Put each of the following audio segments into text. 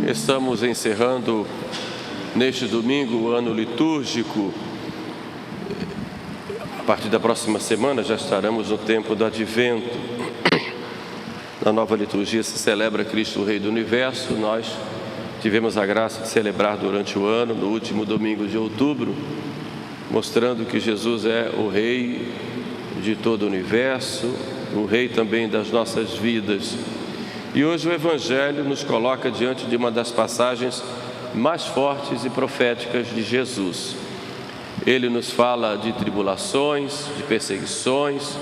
Estamos encerrando neste domingo o ano litúrgico. A partir da próxima semana já estaremos no tempo do Advento. Na nova liturgia se celebra Cristo, o Rei do Universo. Nós tivemos a graça de celebrar durante o ano, no último domingo de outubro, mostrando que Jesus é o Rei de todo o universo, o Rei também das nossas vidas. E hoje o Evangelho nos coloca diante de uma das passagens mais fortes e proféticas de Jesus. Ele nos fala de tribulações, de perseguições,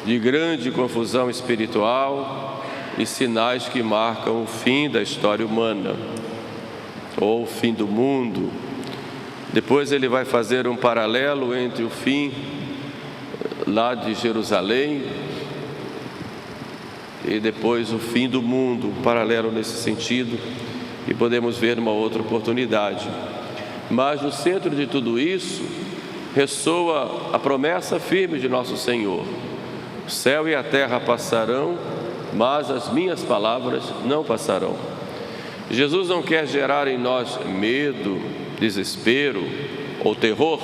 de grande confusão espiritual e sinais que marcam o fim da história humana, ou o fim do mundo. Depois ele vai fazer um paralelo entre o fim lá de Jerusalém e depois o fim do mundo, um paralelo nesse sentido, que podemos ver numa outra oportunidade. Mas no centro de tudo isso, ressoa a promessa firme de nosso Senhor: o céu e a terra passarão, mas as minhas palavras não passarão. Jesus não quer gerar em nós medo, desespero ou terror,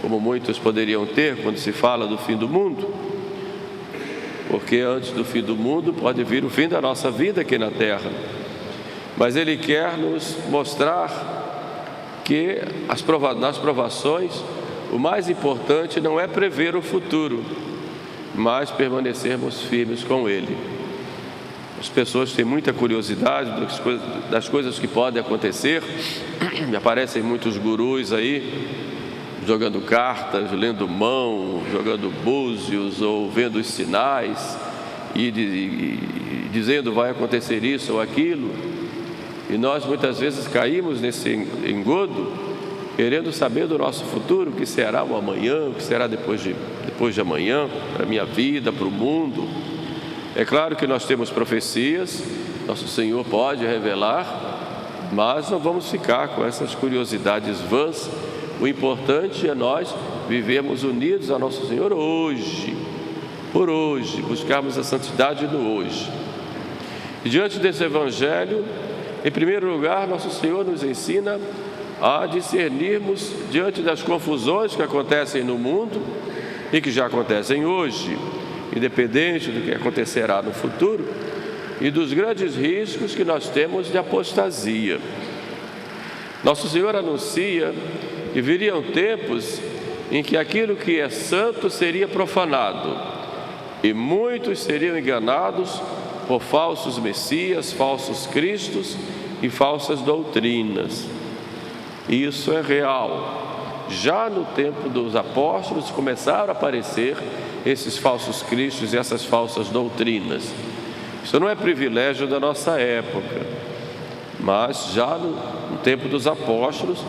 como muitos poderiam ter quando se fala do fim do mundo, porque antes do fim do mundo pode vir o fim da nossa vida aqui na terra. Mas Ele quer nos mostrar que nas provações o mais importante não é prever o futuro, mas permanecermos firmes com Ele. As pessoas têm muita curiosidade das coisas que podem acontecer. Aparecem muitos gurus aí, jogando cartas, lendo mão, jogando búzios ou vendo os sinais e dizendo vai acontecer isso ou aquilo. E nós muitas vezes caímos nesse engodo, querendo saber do nosso futuro, o que será o amanhã, o que será depois de amanhã, para a minha vida, para o mundo. É claro que nós temos profecias, nosso Senhor pode revelar, mas não vamos ficar com essas curiosidades vãs. O importante é nós vivermos unidos a nosso Senhor hoje, por hoje, buscarmos a santidade no hoje. E diante desse Evangelho, em primeiro lugar, nosso Senhor nos ensina a discernirmos diante das confusões que acontecem no mundo e que já acontecem hoje, independente do que acontecerá no futuro, e dos grandes riscos que nós temos de apostasia. Nosso Senhor anuncia que viriam tempos em que aquilo que é santo seria profanado e muitos seriam enganados por falsos messias, falsos cristos e falsas doutrinas. Isso é real. Já no tempo dos apóstolos começaram a aparecer esses falsos cristos e essas falsas doutrinas. Isso não é privilégio da nossa época, mas já no tempo dos apóstolos,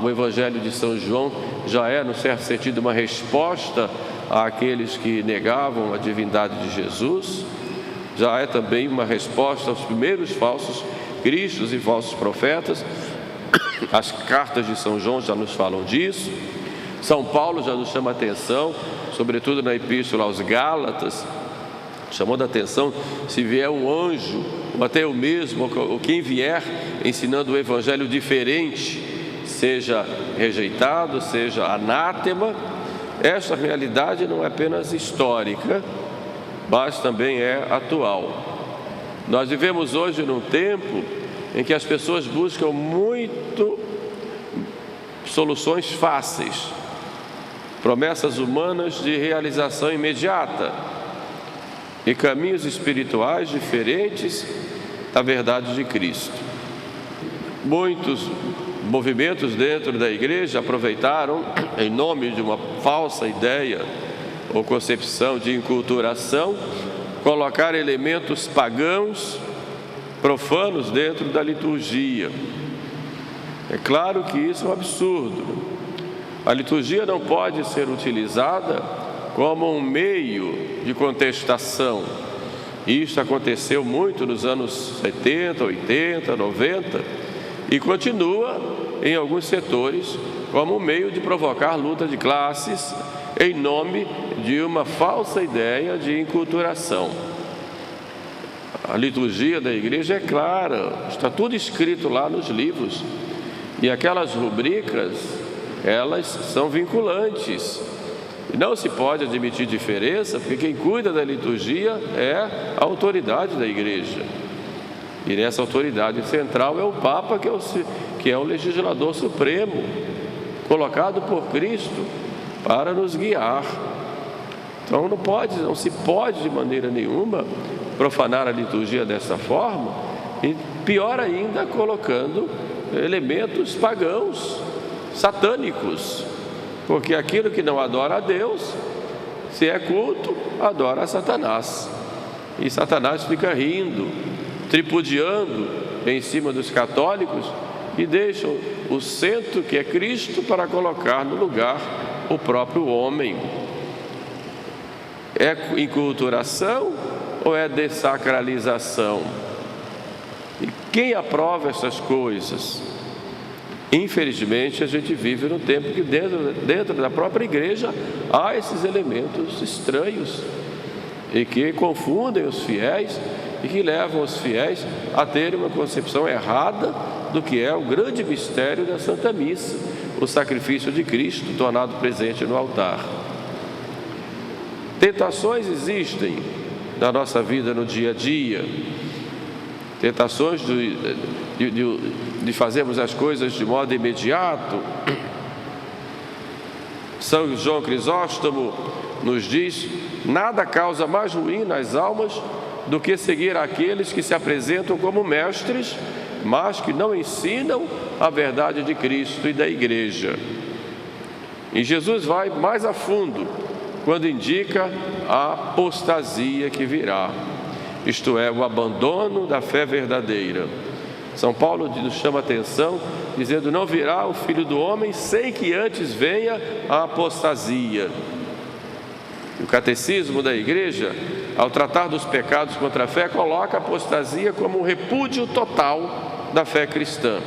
o Evangelho de São João já é, no certo sentido, uma resposta àqueles que negavam a divindade de Jesus, já é também uma resposta aos primeiros falsos cristos e falsos profetas. As cartas de São João já nos falam disso. São Paulo já nos chama a atenção, sobretudo na Epístola aos Gálatas, chamando a atenção: se vier um anjo, ou até eu mesmo, ou quem vier ensinando o Evangelho diferente, seja rejeitado, seja anátema. Esta realidade não é apenas histórica, mas também é atual. Nós vivemos hoje num tempo em que as pessoas buscam muito soluções fáceis, promessas humanas de realização imediata e caminhos espirituais diferentes da verdade de Cristo. Muitos movimentos dentro da igreja aproveitaram, em nome de uma falsa ideia ou concepção de enculturação, colocar elementos pagãos, profanos dentro da liturgia. É claro que isso é um absurdo. A liturgia não pode ser utilizada como um meio de contestação, Isso aconteceu muito nos anos 70, 80, 90 e continua em alguns setores como um meio de provocar luta de classes em nome de uma falsa ideia de enculturação. A liturgia da igreja é clara, está tudo escrito lá nos livros. E aquelas rubricas, elas são vinculantes. Não se pode admitir diferença, porque quem cuida da liturgia é a autoridade da igreja. E nessa autoridade central é o Papa, que é o legislador supremo, colocado por Cristo para nos guiar. Então não se pode de maneira nenhuma profanar a liturgia dessa forma, e pior ainda, colocando elementos pagãos, satânicos, porque aquilo que não adora a Deus, se é culto, adora a Satanás, e Satanás fica rindo, tripudiando em cima dos católicos e deixam o centro, que é Cristo, para colocar no lugar o próprio homem. É enculturação ou é dessacralização? E quem aprova essas coisas? Infelizmente, a gente vive num tempo que dentro da própria igreja há esses elementos estranhos e que confundem os fiéis e que levam os fiéis a terem uma concepção errada do que é o grande mistério da Santa Missa, o sacrifício de Cristo tornado presente no altar. Tentações existem na nossa vida no dia a dia, tentações de fazermos as coisas de modo imediato. São João Crisóstomo nos diz: nada causa mais ruim nas almas do que seguir aqueles que se apresentam como mestres, mas que não ensinam a verdade de Cristo e da Igreja. E Jesus vai mais a fundo quando indica a apostasia que virá, isto é, o abandono da fé verdadeira. São Paulo nos chama a atenção, dizendo: não virá o Filho do Homem sem que antes venha a apostasia. O Catecismo da Igreja, ao tratar dos pecados contra a fé, coloca a apostasia como um repúdio total da fé cristã.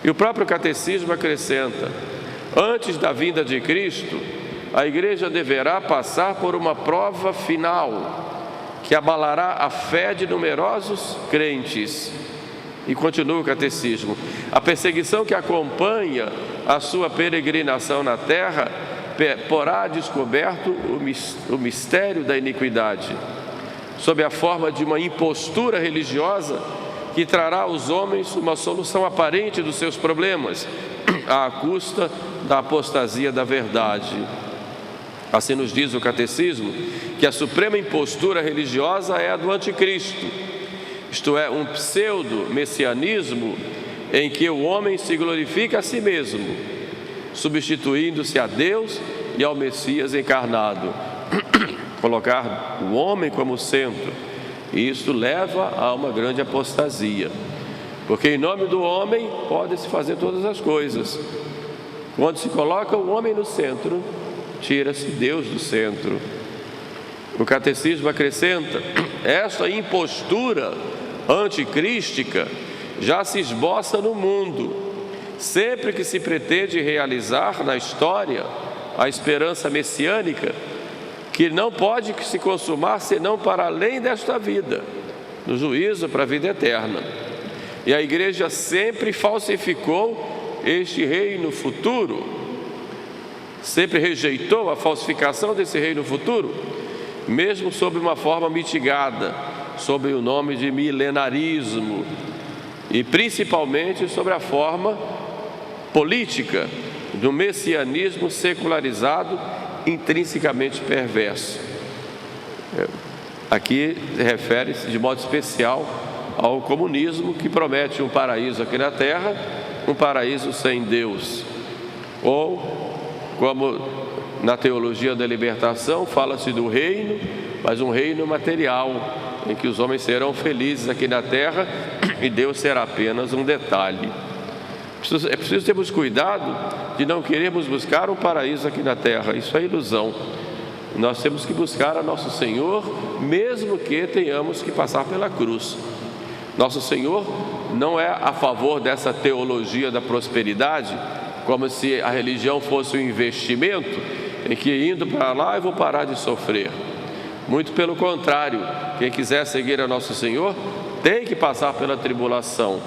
E o próprio Catecismo acrescenta: antes da vinda de Cristo, a Igreja deverá passar por uma prova final, que abalará a fé de numerosos crentes. E continua o Catecismo: a perseguição que acompanha a sua peregrinação na terra porá descoberto o mistério da iniquidade, sob a forma de uma impostura religiosa que trará aos homens uma solução aparente dos seus problemas, à custa da apostasia da verdade. Assim nos diz o Catecismo que a suprema impostura religiosa é a do anticristo, isto é, um pseudo-messianismo em que o homem se glorifica a si mesmo, substituindo-se a Deus e ao Messias encarnado. Colocar o homem como centro, e isso leva a uma grande apostasia, porque em nome do homem pode-se fazer todas as coisas. Quando se coloca o homem no centro, tira-se Deus do centro. O Catecismo acrescenta: esta impostura anticrística já se esboça no mundo, sempre que se pretende realizar na história a esperança messiânica, que não pode se consumar senão para além desta vida, no juízo para a vida eterna. E a Igreja sempre falsificou este reino futuro, sempre rejeitou a falsificação desse reino futuro, mesmo sob uma forma mitigada, sob o nome de milenarismo, e principalmente sobre a forma política do messianismo secularizado, intrinsecamente perverso. Aqui refere-se de modo especial ao comunismo, que promete um paraíso aqui na terra, um paraíso sem Deus. Ou, como na teologia da libertação, fala-se do reino, mas um reino material, em que os homens serão felizes aqui na terra e Deus será apenas um detalhe. É preciso termos cuidado de não querermos buscar um paraíso aqui na terra. Isso é ilusão. Nós temos que buscar a nosso Senhor, mesmo que tenhamos que passar pela cruz. Nosso Senhor não é a favor dessa teologia da prosperidade, como se a religião fosse um investimento em que indo para lá eu vou parar de sofrer. Muito pelo contrário, quem quiser seguir a nosso Senhor tem que passar pela tribulação,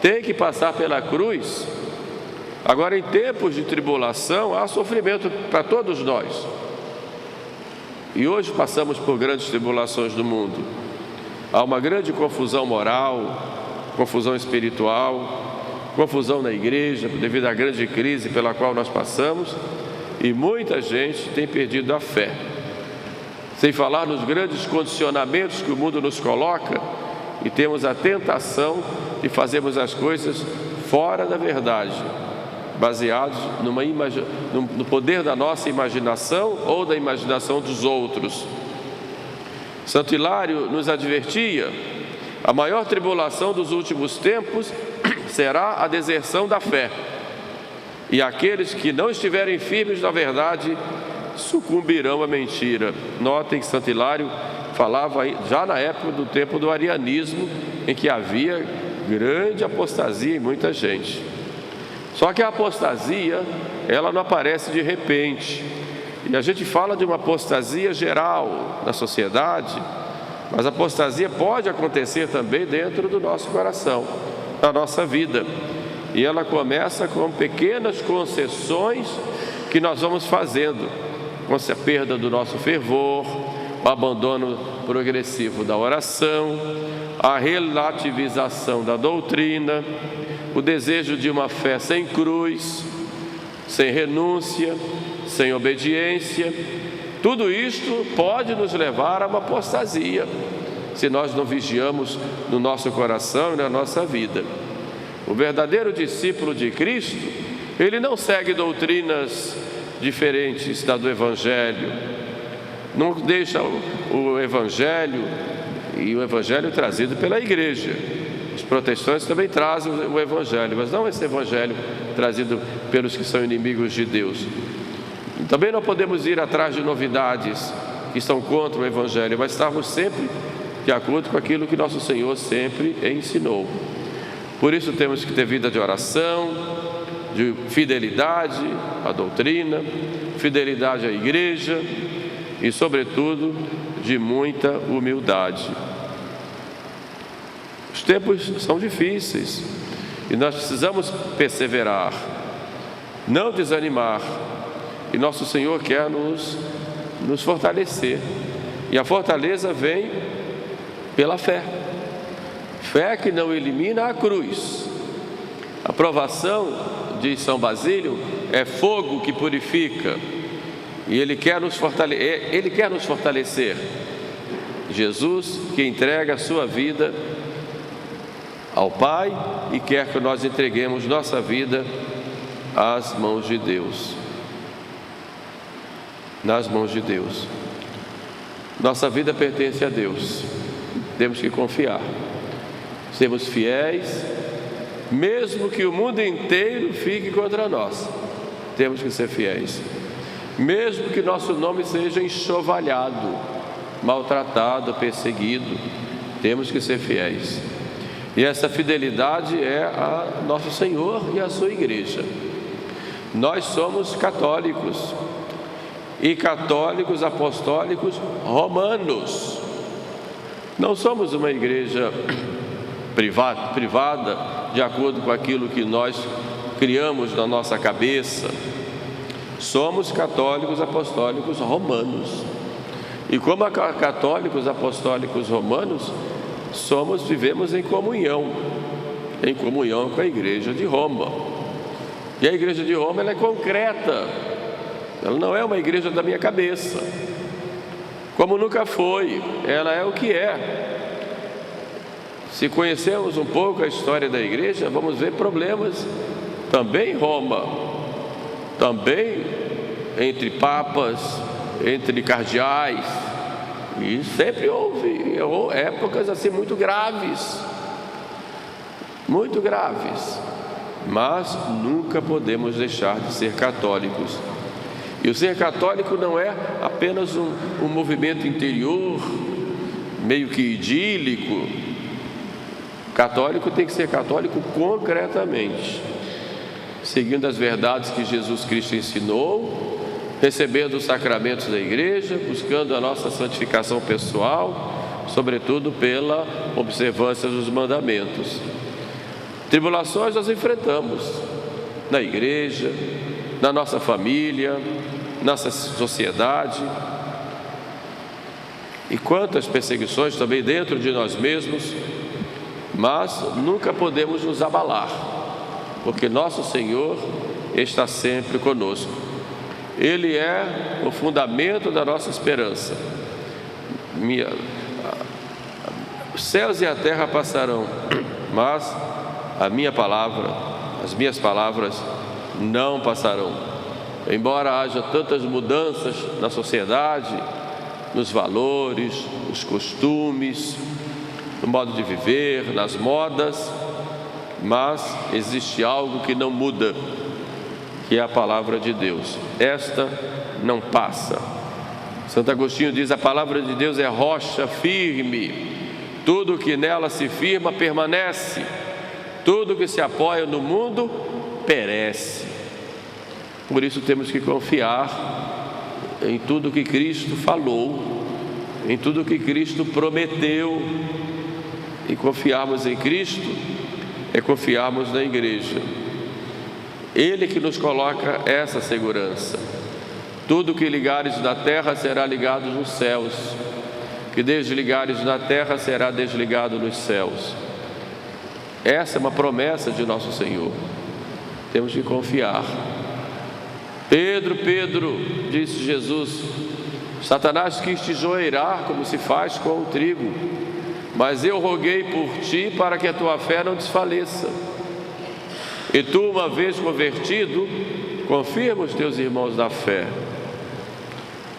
tem que passar pela cruz. Agora, em tempos de tribulação, há sofrimento para todos nós. E hoje passamos por grandes tribulações do mundo. Há uma grande confusão moral, confusão espiritual, confusão na igreja, devido à grande crise pela qual nós passamos, e muita gente tem perdido a fé. Sem falar nos grandes condicionamentos que o mundo nos coloca, e temos a tentação de fazermos as coisas fora da verdade, baseados no poder da nossa imaginação ou da imaginação dos outros. Santo Hilário nos advertia: a maior tribulação dos últimos tempos será a deserção da fé, e aqueles que não estiverem firmes na verdade sucumbirão à mentira. Notem que Santo Hilário falava já na época do tempo do arianismo, em que havia grande apostasia em muita gente. Só que a apostasia, ela não aparece de repente. E a gente fala de uma apostasia geral na sociedade, mas a apostasia pode acontecer também dentro do nosso coração, na nossa vida. E ela começa com pequenas concessões que nós vamos fazendo, com a perda do nosso fervor, o abandono progressivo da oração, a relativização da doutrina, o desejo de uma fé sem cruz, sem renúncia, sem obediência. Tudo isto pode nos levar a uma apostasia, se nós não vigiamos no nosso coração e na nossa vida. O verdadeiro discípulo de Cristo, ele não segue doutrinas diferentes da do Evangelho, não deixa o Evangelho, e o Evangelho trazido pela igreja. Os protestantes também trazem o Evangelho, mas não esse Evangelho trazido pelos que são inimigos de Deus. Também não podemos ir atrás de novidades que estão contra o Evangelho, mas estarmos sempre de acordo com aquilo que nosso Senhor sempre ensinou. Por isso temos que ter vida de oração, de fidelidade à doutrina, fidelidade à igreja e, sobretudo, de muita humildade. Os tempos são difíceis e nós precisamos perseverar, não desanimar. E nosso Senhor quer nos fortalecer. E a fortaleza vem pela fé. Fé que não elimina a cruz. A provação, diz São Basílio, é fogo que purifica. E Ele quer nos fortalecer. Jesus que entrega a sua vida ao Pai e quer que nós entreguemos nossa vida às mãos de Deus. Nas mãos de Deus. Nossa vida pertence a Deus. Temos que confiar. Sermos fiéis, mesmo que o mundo inteiro fique contra nós. Temos que ser fiéis. Mesmo que nosso nome seja enxovalhado, maltratado, perseguido, temos que ser fiéis. E essa fidelidade é a nosso Senhor e a sua igreja. Nós somos católicos. E católicos apostólicos romanos. Não somos uma igreja privada, de acordo com aquilo que nós criamos na nossa cabeça. Somos católicos apostólicos romanos. E como católicos apostólicos romanos, vivemos em comunhão com a igreja de Roma. E a igreja de Roma, ela é concreta. Ela não é uma igreja da minha cabeça, como nunca foi, ela é o que é. Se conhecermos um pouco a história da igreja, vamos ver problemas também em Roma, também entre papas, entre cardeais, e sempre houve épocas assim muito graves, mas nunca podemos deixar de ser católicos. E o ser católico não é apenas um movimento interior, meio que idílico. Católico tem que ser católico concretamente, seguindo as verdades que Jesus Cristo ensinou, recebendo os sacramentos da igreja, buscando a nossa santificação pessoal, sobretudo pela observância dos mandamentos. Tribulações nós enfrentamos na igreja, na nossa família, nossa sociedade, e quantas perseguições também dentro de nós mesmos, mas nunca podemos nos abalar, porque nosso Senhor está sempre conosco. Ele é o fundamento da nossa esperança. Os céus e a terra passarão, mas as minhas palavras não passarão. Embora haja tantas mudanças na sociedade, nos valores, nos costumes, no modo de viver, nas modas, mas existe algo que não muda, que é a palavra de Deus. Esta não passa. Santo Agostinho diz: a palavra de Deus é rocha firme, tudo que nela se firma permanece, tudo que se apoia no mundo perece. Por isso temos que confiar em tudo que Cristo falou, em tudo que Cristo prometeu. E confiarmos em Cristo é confiarmos na igreja. Ele que nos coloca essa segurança. Tudo que ligares na terra será ligado nos céus, que desligares na terra será desligado nos céus. Essa é uma promessa de nosso Senhor. Temos que confiar. Pedro, Pedro, disse Jesus, Satanás quis te joeirar como se faz com o trigo, mas eu roguei por ti para que a tua fé não desfaleça. E tu, uma vez convertido, confirma os teus irmãos na fé.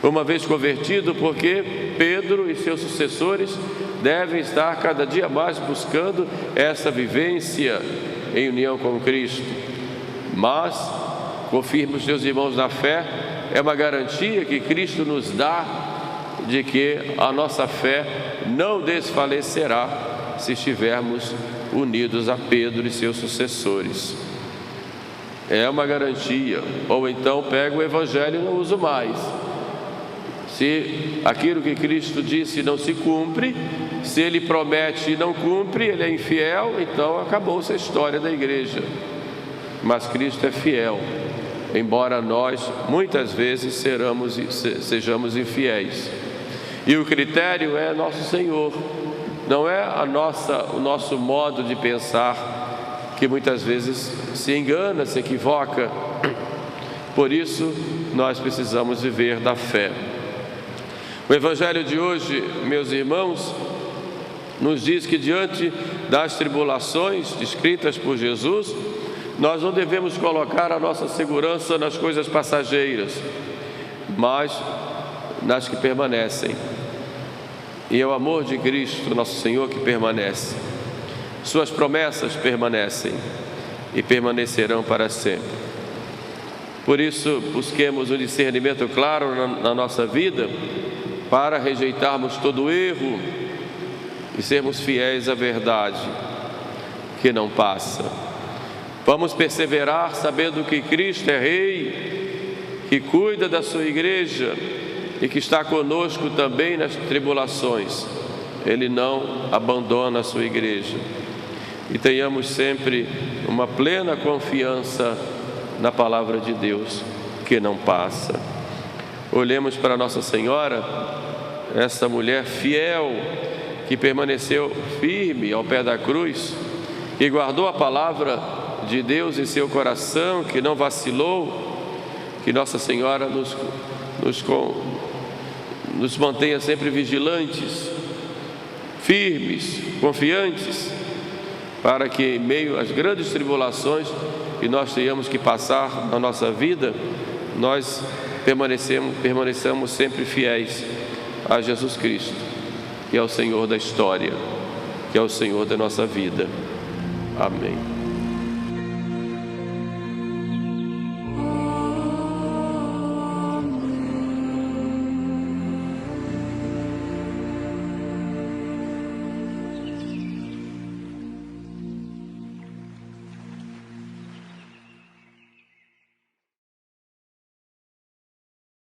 Uma vez convertido, porque Pedro e seus sucessores devem estar cada dia mais buscando essa vivência em união com Cristo. Mas confirma os teus irmãos na fé é uma garantia que Cristo nos dá de que a nossa fé não desfalecerá se estivermos unidos a Pedro e seus sucessores. É uma garantia. Ou então pego o Evangelho e não uso mais. Se aquilo que Cristo disse não se cumpre, se Ele promete e não cumpre, Ele é infiel, então acabou-se a história da igreja. Mas Cristo é fiel, embora nós muitas vezes sejamos infiéis. E o critério é nosso Senhor, não é o nosso modo de pensar, que muitas vezes se engana, se equivoca. Por isso, nós precisamos viver da fé. O Evangelho de hoje, meus irmãos, nos diz que diante das tribulações descritas por Jesus, nós não devemos colocar a nossa segurança nas coisas passageiras, mas nas que permanecem. E é o amor de Cristo, nosso Senhor, que permanece. Suas promessas permanecem e permanecerão para sempre. Por isso, busquemos um discernimento claro na nossa vida, para rejeitarmos todo erro e sermos fiéis à verdade que não passa. Vamos perseverar sabendo que Cristo é Rei, que cuida da sua igreja e que está conosco também nas tribulações. Ele não abandona a sua igreja. E tenhamos sempre uma plena confiança na palavra de Deus que não passa. Olhemos para Nossa Senhora, essa mulher fiel que permaneceu firme ao pé da cruz, que guardou a palavra de Deus em seu coração, que não vacilou. Que Nossa Senhora nos mantenha sempre vigilantes, firmes, confiantes, para que em meio às grandes tribulações que nós tenhamos que passar na nossa vida, nós permaneçamos sempre fiéis a Jesus Cristo, que é o Senhor da história, que é o Senhor da nossa vida. Amém.